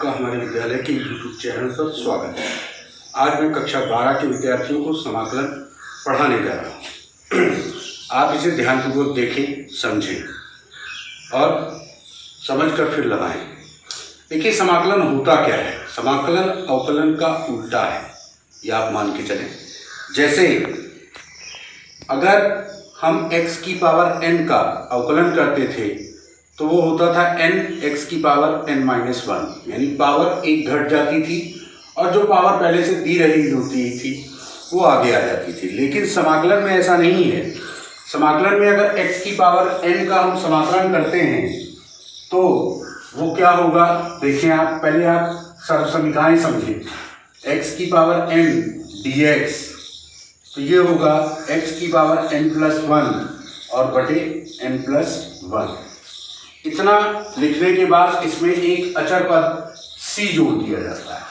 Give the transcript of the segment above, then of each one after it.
आपका हमारे विद्यालय के YouTube चैनल पर स्वागत है। आज मैं कक्षा 12 के विद्यार्थियों को समाकलन पढ़ाने जा रहा हूँ। आप इसे ध्यानपूर्वक देखें, समझें और समझकर फिर लगाएं। देखिए, समाकलन होता क्या है। समाकलन अवकलन का उल्टा है, यह आप मान के चलें। जैसे अगर हम x की पावर n का अवकलन करते थे तो वो होता था n x की पावर n-1, यानी पावर एक घट जाती थी और जो पावर पहले से दी रही होती थी वो आगे आ जाती थी। लेकिन समाकलन में ऐसा नहीं है। समाकलन में अगर x की पावर n का हम समाकलन करते हैं तो वो क्या होगा, देखें आप। पहले आप सर्वसमीकाएं समझें। x की पावर n dx, तो ये होगा x की पावर n+1 और बटे n+1। इतना लिखने के बाद इसमें एक अचर पद c जोड़ दिया जाता है।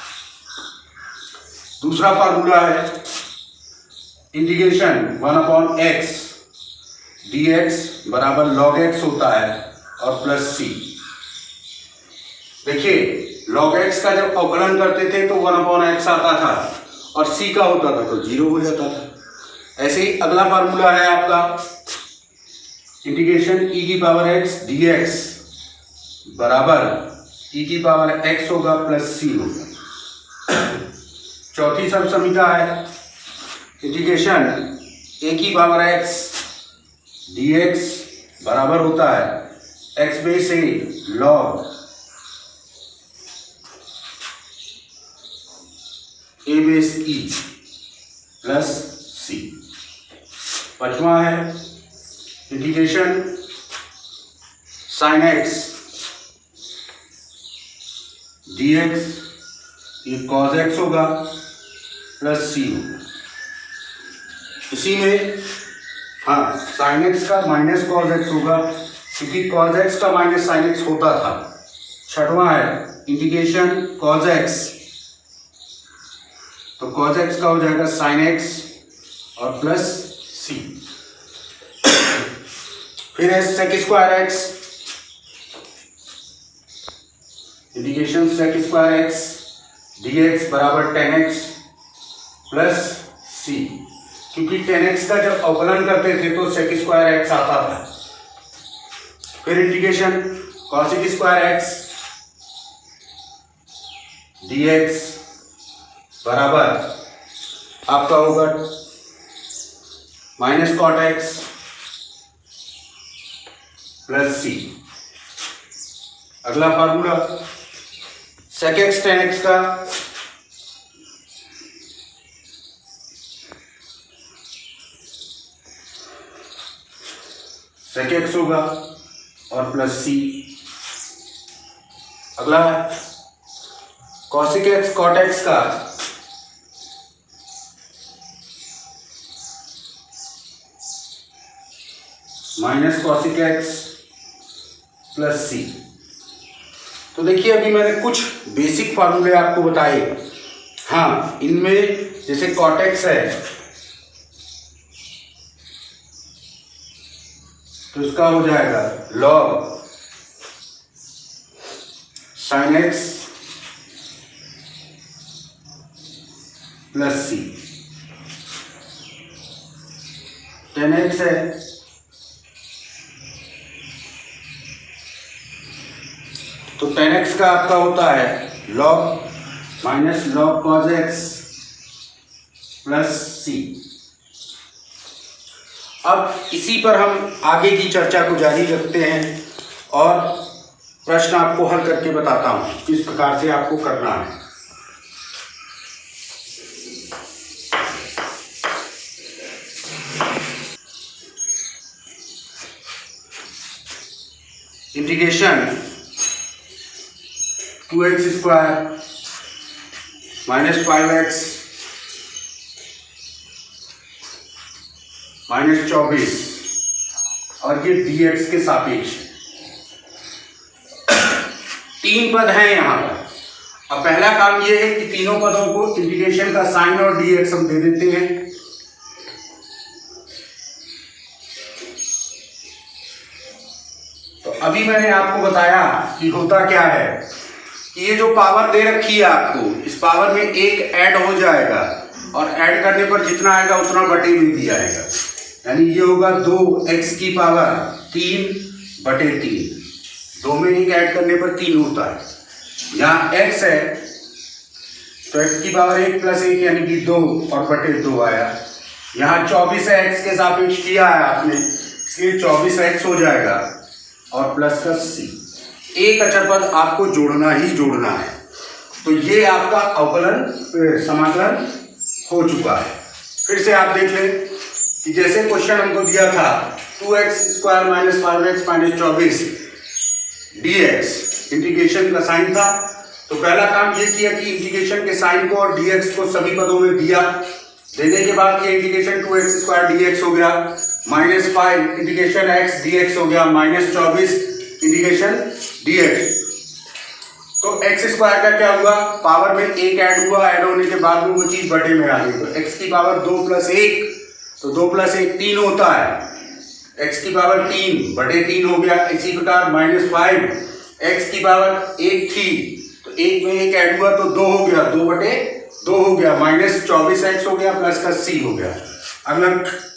दूसरा फार्मूला है इंटीग्रेशन 1/x dx बराबर log x होता है और प्लस c। देखिए, log x का जब अवकलन करते थे तो 1/x आता था और c का होता था तो 0 हो जाता था। ऐसे ही अगला फार्मूला है आपका इंटीग्रेशन e की पावर x dx बराबर e की पावर x होगा प्लस c होगा। चौथी सर्वसमीका है इंटीग्रेशन a की पावर x dx बराबर होता है x बेस से log a base e plus c। पांचवा है इंटीग्रेशन साइन x dx, ये cos x होगा प्लस c होगा। इसी में साइन x का माइनस cos x होगा, क्योंकि cos x का माइनस साइन x होता था। छठवां है इंटीग्रेशन cos x, तो cos x का हो जाएगा साइन x और प्लस c। फिर है sec square x, integration sec square x dx बराबर 10x प्लस c, क्योंकि 10x का जब अवकलन करते थे तो sec स्क्वायर x आता था। फिर integration cosic square x dx बराबर आपका होगा minus cot x plus c। अगला formula sec x tan x का sec x होगा और प्लस c। अगला cosic x cot x का minus cosic x plus c। तो देखिए, अभी मैंने कुछ बेसिक फार्मूले आपको बताए। इनमें जैसे cot x है तो इसका हो जाएगा log sin x plus c। tan x है तो tan x का आपका होता है log minus log cos x plus c। अब इसी पर हम आगे की चर्चा को जारी रखते हैं और प्रश्न आपको हल करके बताता हूं किस प्रकार से आपको करना है। Integration 2x square minus 5x minus 24 और ये dx के सापेक्ष। तीन पद हैं यहाँ पर। अब पहला काम ये है कि तीनों पदों को इंटीग्रेशन का साइन और dx हम दे देते हैं। तो अभी मैंने आपको बताया कि होता क्या है कि कि ये जो पावर दे रखी है आपको, इस पावर में एक ऐड हो जाएगा और ऐड करने पर जितना आएगा उतना बटे में दिया आएगा, यानी ये होगा 2x की पावर 3/3। 2 में एक ऐड करने पर 3 होता है। यहाँ x है तो x की पावर 1 + 1 यानी कि 2 और बटे 2 आया। यहाँ 24 है, x के सापेक्ष किया है आपने, इसलिए 24x हो जाएगा और प्लस का c। एक अचर पद आपको जोड़ना ही जोड़ना है। तो ये आपका अवकलन समाकलन हो चुका है। फिर से आप देख लें कि जैसे क्वेश्चन हमको दिया था 2x² - 5x - 24 dx, इंटीग्रेशन का साइन था, तो पहला काम ये किया कि इंटीग्रेशन के साइन को और dx को सभी पदों में दिया। देने के बाद ये इंटीग्रेशन 2x² dx हो गया, -5 इंटीग्रेशन x dx हो गया, -24 इंटीग्रेशन dx। तो x² का क्या हुआ, पावर में एक ऐड हुआ, ऐड होने के बाद में वो चीज बटे में आ गई। तो x की पावर 2 + 1, तो 2 + 1 3 होता है, x की पावर 3/3 हो गया। इसी प्रकार -5 x की पावर 1 थी तो 1 में एक ऐड हुआ तो 2 हो गया, 2/2 हो गया, -24x हो गया प्लस का c हो गया। अगला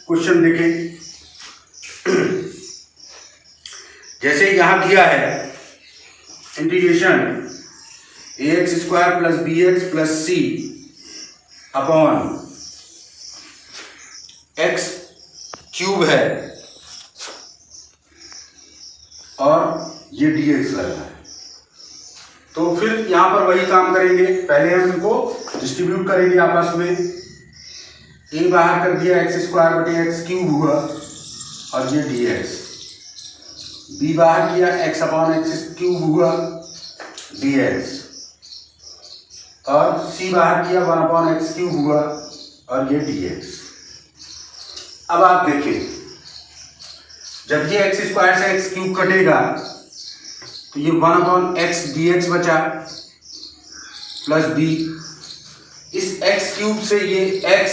क्वेश्चन देखें, जैसे यहां दिया है integration ax² + bx + c upon x³ है और ये dx लगा है, तो फिर यहां पर वही काम करेंगे। पहले हम इनको डिस्ट्रीब्यूट करेंगे आपस में। a बाहर कर दिया, x² / x³ हुआ और ये dx। b बाहर किया, x/x³ हुआ dx और c बाहर किया, 1/x³ हुआ और ये dx। अब आप देखें, जब ये x² से x³ कटेगा तो ये 1/x dx बचा प्लस b। इस x³ से ये x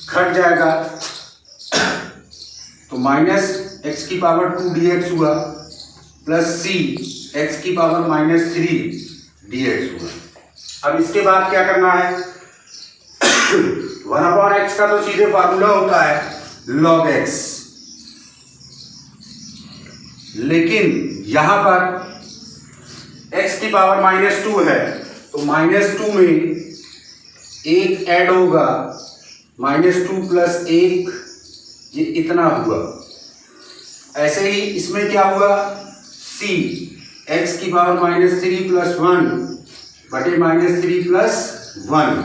घट जाएगा तो -x की पावर 2 dx हुआ प्लस c x की पावर -3 dx हुआ। अब इसके बाद क्या करना है, 1/x का तो सीधे फार्मूला होता है log x, लेकिन यहां पर x की पावर -2 है तो -2 में एक ऐड होगा, -2 + 1 ये इतना हुआ। ऐसे ही इसमें क्या हुआ, c x की पावर -3 + 1 बटे -3 + 1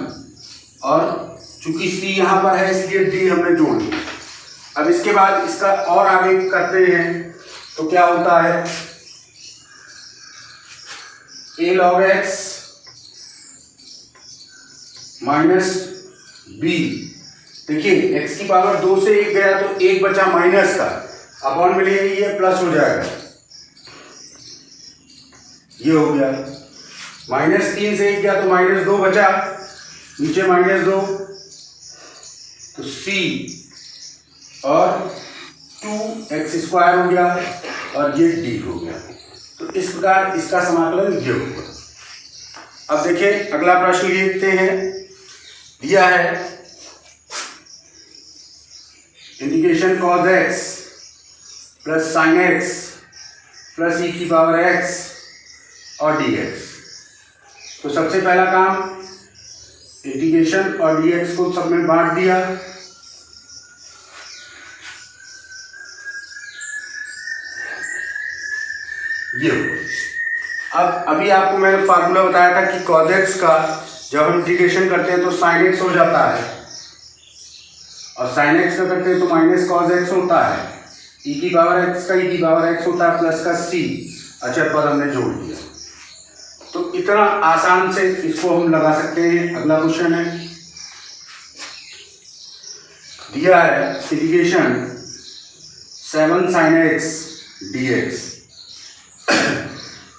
और चूंकि c यहां पर है इसलिए d हमने जोड़ दिया। अब इसके बाद इसका और आगे करते हैं तो क्या होता है, a log x - b। देखिए x की पावर 2 से 1 गया तो 1 बचा माइनस का, अपॉन में ये प्लस हो जाएगा, ये हो गया। -3 से 1 गया तो -2 बचा, नीचे -2 तो c और 2x² हो गया और ये d हो गया। तो इस प्रकार इसका समाकलन ये होगा। अब देखिए अगला प्रश्न लिखते हैं, दिया है integration cos x + sin x + e की पावर x और dx। तो सबसे पहला काम इंटीग्रेशन और dx को सब में बांट दिया, ये अब अभी आपको मैंने फार्मूला बताया था कि cos x का जब हम इंटीग्रेशन करते हैं तो sin x हो जाता है और sin x का करते हैं तो -cos x होता है, e की पावर x का e की पावर x होता है प्लस का c अचर पद हमने जोड़ दिया। तो इतना आसान से इसको हम लगा सकते हैं। अगला क्वेश्चन है, दिया है इंटीग्रेशन 7 sin x dx।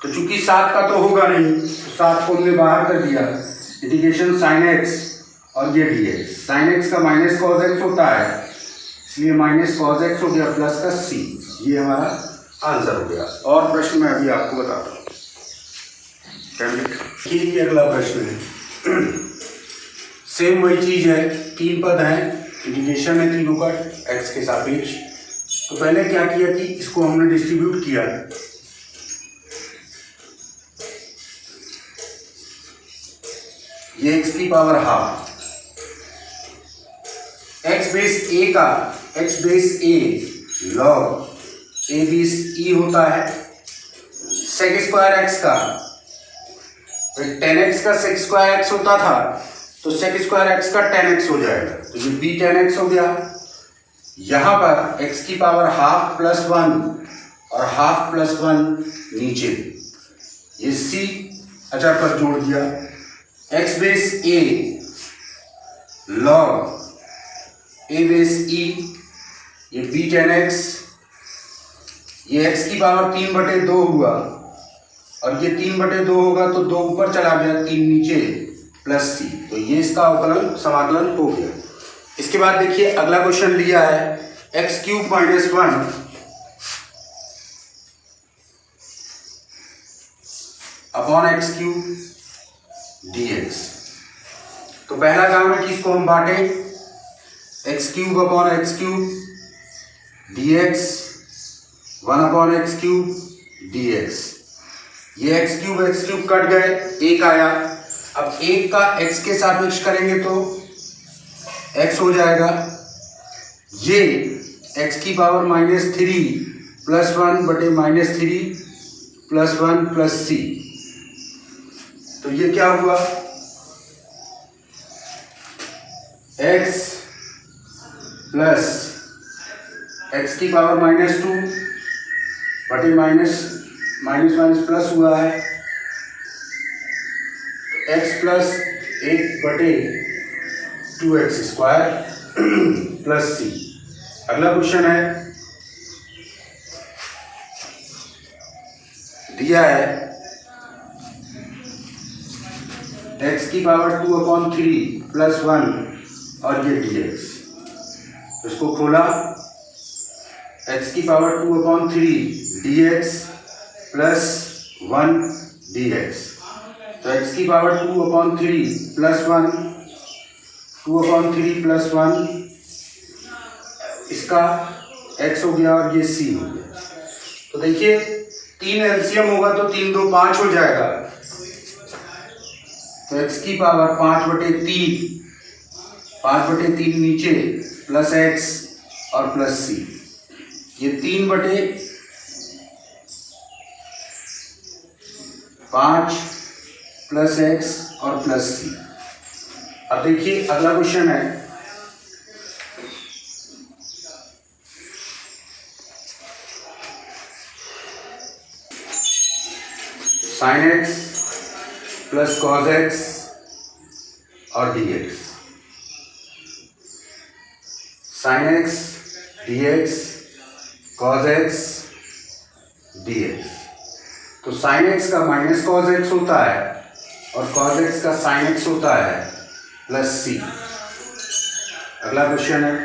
तो चूंकि 7 का तो होगा नहीं तो 7 को हमने बाहर कर दिया, इंटीग्रेशन sin x और ये dx। sin x का -cos x होता है इसलिए -cos x हो गया प्लस का c, ये हमारा आंसर हो गया। और प्रश्न मैं अभी आपको बताता हूँ। ये अगला प्रश्न है। सेम वही चीज है, तीन पद हैं, इंटीग्रेशन है तीनों का x के सापेक्ष। तो पहले क्या किया कि इसको हमने डिस्ट्रीब्यूट किया, ये x की power half, x base a का x base a log a base e होता है, sec स्क्वायर x का 10x का sec स्क्वायर x होता था, तो sec स्क्वायर x का 10x हो जाएगा, तो ये b 10x हो गया। यहां पर x की पावर हाफ प्लस 1 और हाफ प्लस 1 नीचे, ये c अचर पर जोड़ दिया, x base a log a base e, ये b 10x, ये x की पावर 3/2 हुआ, और ये 3/2 होगा तो 2 ऊपर चला गया, 3 नीचे, प्लस c, तो ये इसका अवकलन समाकलन हो गया। इसके बाद देखिए अगला क्वेश्चन लिया है x³ - 1 अपॉन x³ dx। तो पहला काम है कि इसको हम बांटे, x³ upon x³ dx 1 upon x³ dx। ये x³ कट गए, एक आया, अब एक का x के सापेक्ष करेंगे तो x हो जाएगा, ये x की पावर -3 प्लस 1 बटे -3 प्लस 1 प्लस c, तो ये क्या हुआ, x प्लस x की पावर -2 बटे माइनस प्लस हुआ है, x प्लस 1 बटे 2x स्क्वायर प्लस c। अगला क्वेश्चन है, दिया है x की पावर 2/3 प्लस 1 और ये dx, इसको खोला, x की पावर 2/3 dx प्लस 1 dx, तो x की पावर 2/3 प्लस 1, 2/3 प्लस 1, इसका x हो गया और ये c हो गया। तो देखिए 3 एलसीएम होगा तो 3 2 5 हो जाएगा, तो x की पावर 5/3, 5/3 नीचे प्लस x और प्लस c, ये 3/5 प्लस x और प्लस c। अब देखिए अगला क्वेश्चन है, sin x plus cos x और dx, sin x dx cos x dx। तो sin x का माइनस cos x होता है और cos x का sin x होता है प्लस c। अगला क्वेश्चन है,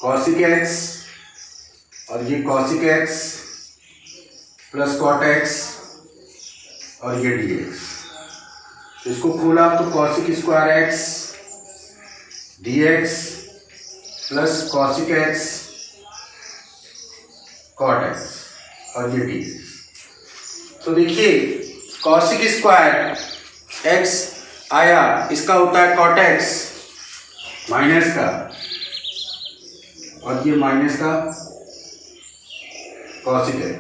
cosic x और ये cosic x plus cot x और ये dx, तो इसको खोला तो cosic square x dx plus cosic x cot x और ये dx। तो देखिए cosic स्क्वायर x आया, इसका होता है cot x माइनस का, और ये माइनस का cosic x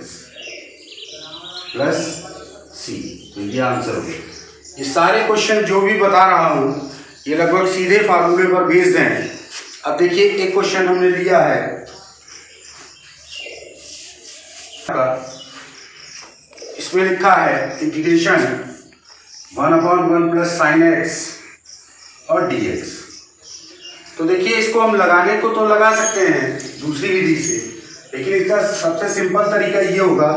प्लस c, तो ये आंसर हो गया। ये सारे क्वेश्चन जो भी बता रहा हूं ये लगभग सीधे फार्मूले पर बेस्ड हैं। अब देखिए एक क्वेश्चन हमने लिया है, इसमें लिखा है इंटीग्रेशन 1/1 प्लस साइन एक्स और dx। तो देखिए इसको हम लगाने को तो लगा सकते हैं दूसरी विधि से, लेकिन इसका सबसे सिंपल तरीका ये होगा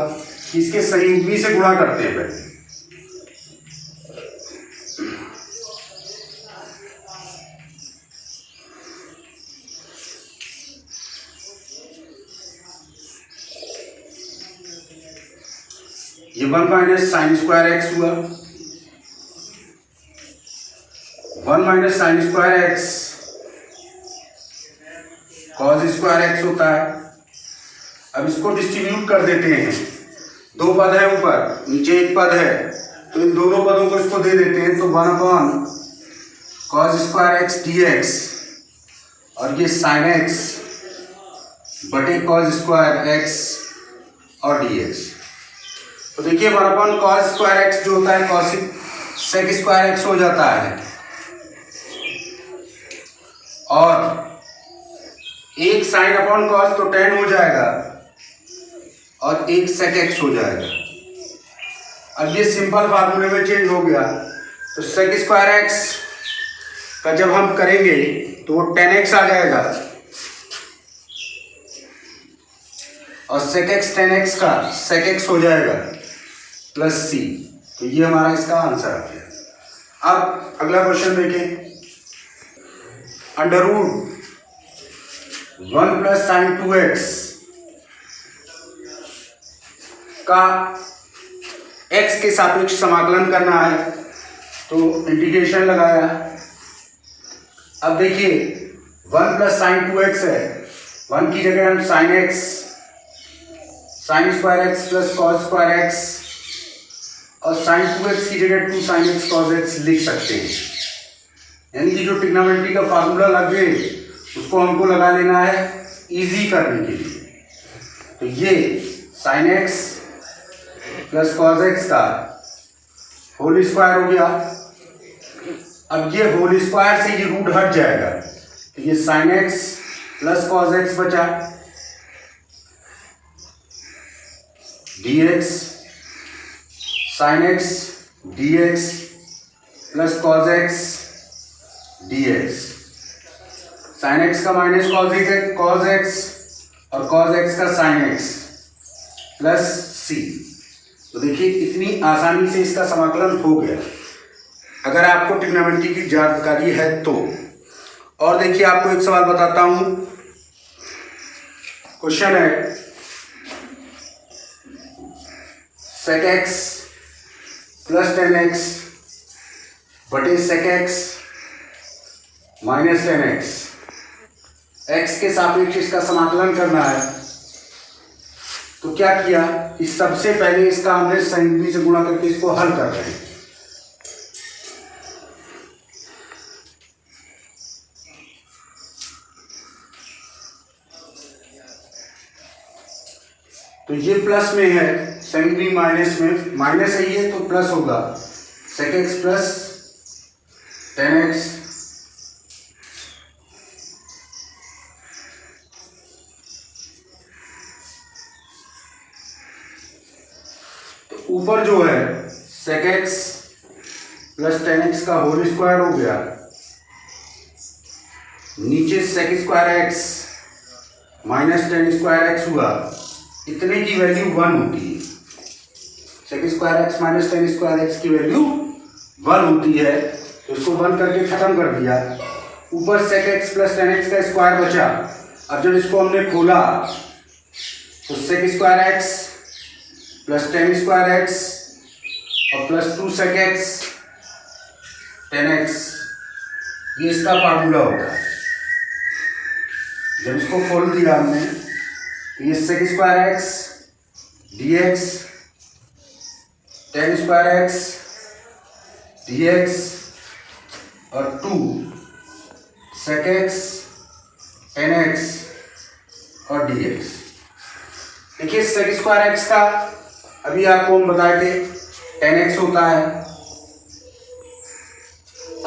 कि इसके संयुग्मी से गुणा करते हैं पहले। ये 1 माइनस साइन स्क्वायर एक्स हुआ, 1 minus sign square x cos square x होता है। अब इसको डिस्ट्रीब्यूट कर देते हैं, दो पद है ऊपर, नीचे एक पद है, तो इन दोनों पदों को इसको दे देते हैं, तो 1 upon cos square x d x और ये साइन एक्स बटे कॉस स्क्वायर एक्स और डी एक्स। तो देखिए 1 अपॉन कॉस स्क्वायर एक्स जो होता है कॉसिक सेक स्क्वायर एक्स हो जाता है, और एक साइन अपॉन कॉस तो tan हो जाएगा और एक सेक एक्स हो जाएगा। अब ये सिंपल फार्मूले में चेंज हो गया, तो सेक स्क्वायर एक्स का जब हम करेंगे तो वो tan x आ जाएगा और सेक एक्स tan x का सेक एक्स हो जाएगा प्लस c। तो ये हमारा इसका आंसर आ गया। अब अगला क्वेश्चन देखें, under root 1 plus sign 2x का x के सापेक्ष समाकलन करना है, तो इंटीग्रेशन लगाया। अब देखिए 1 प्लस साइन 2x है, 1 की जगह हम sine x sine square x plus cos square x और साइन 2x की जगह 2 साइन एक्स कॉस एक्स लिख सकते हैं। यानी कि जो ट्रिग्नोमेट्री का फार्मूला लगे उसको हमको लगा लेना है इजी करने के लिए। तो ये sine x plus cos x का होल स्क्वायर हो गया। अब ये होल स्क्वायर से ये रूट हट जाएगा, तो ये sine x plus cos x बचा, d x sine x d x plus cos x d x. Sine x का माइनस कॉस एक्स और कॉस एक्स का साइन एक्स प्लस सी। तो देखिए इतनी आसानी से इसका समाकलन हो गया, अगर आपको ट्रिग्नोमेट्री की जानकारी है तो। और देखिए आपको एक सवाल बताता हूं, क्वेश्चन है sec x plus tan x बटे sec x minus tan x, x के सापेक्ष इसका समाकलन करना है। तो क्या किया, इस सबसे पहले इसका हमने संयुग्मी से गुणा करके इसको हल कर रहे हैं। तो ये प्लस में है, संयुग्मी माइनस में, माइनस है ये तो प्लस होगा, sec x plus tan x ऊपर जो है sec x plus tan x का होल स्क्वायर हो गया, नीचे sec square x minus tan square x हुआ, इतने की वैल्यू 1 होती है। Sec square x minus tan square x की वैल्यू 1 होती है, तो इसको 1 करके खत्म कर दिया। ऊपर sec x plus tan x का स्क्वायर बचा। अब जब इसको हमने खोला तो sec square x plus tan square x और plus 2 sec x tan x, ये इसका फार्मूला होगा। जब इसको खोल दिया हमने तो ये sec square x d x tan square x d x और 2 सेक एक्स टेन एक्स और डी एक्स। देखिए सेक स्क्वायर एक्स का अभी आपको हम बताए थे टेन एक्स होता है।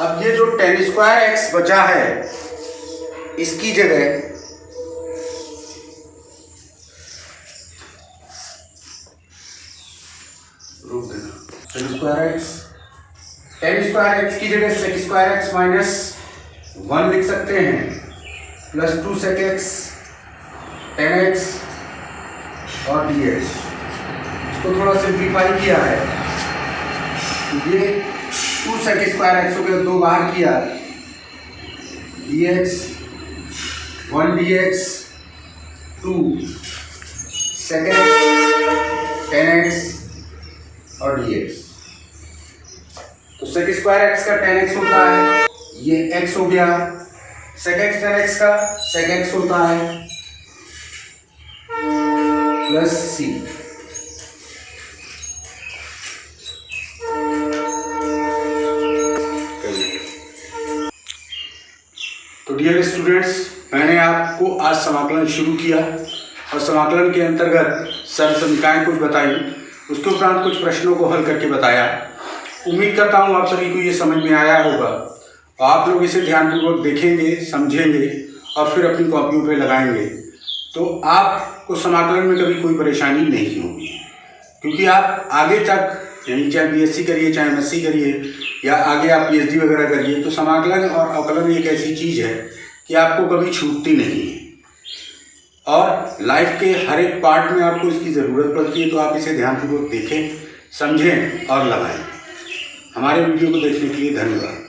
अब ये जो टेन स्क्वायर एक्स बचा है इसकी जगह टेन स्क्वायर एक्स की जगह सेक स्क्वायर एक्स माइनस 1 लिख सकते हैं, plus 2 sec x tan x और डी एक्स। इसको थोड़ा सिंप्लीफाई किया है, ये 2 सेक स्क्वायर एक्स हो गया, 2 बाहर किया, d x 1 d x 2 sec x tan x और dx। तो sec स्क्वायर x का tan x होता है, ये x हो गया, sec x tan x का sec x होता है प्लस c। तो डियर स्टूडेंट्स, मैंने आपको आज समाकलन शुरू किया और समाकलन के अंतर्गत सरसंख्याएं कुछ बताई, उसके उपरांत कुछ प्रश्नों को हल करके बताया। उम्मीद करता हूँ आप सभी को ये समझ में आया होगा और आप लोग इसे ध्यानपूर्वक देखेंगे, समझेंगे और फिर अपनी कॉपियों पे लगाएंगे तो आपको समाकलन में कभी कोई परेशानी नहीं होगी, क्योंकि आप आगे तक यानी चाहे बीएससी करिए, चाहे एमएससी करिए या आगे आप पीएचडी वगैरह करिए, तो समाकलन और अवकलन एक ऐसी चीज़ है कि आपको कभी छूटती नहीं है और लाइफ के हर एक पार्ट में आपको इसकी ज़रूरत पड़ती है। तो आप इसे ध्यानपूर्वक देखें, समझें और लगाएं। हमारे वीडियो को देखने के लिए धन्यवाद।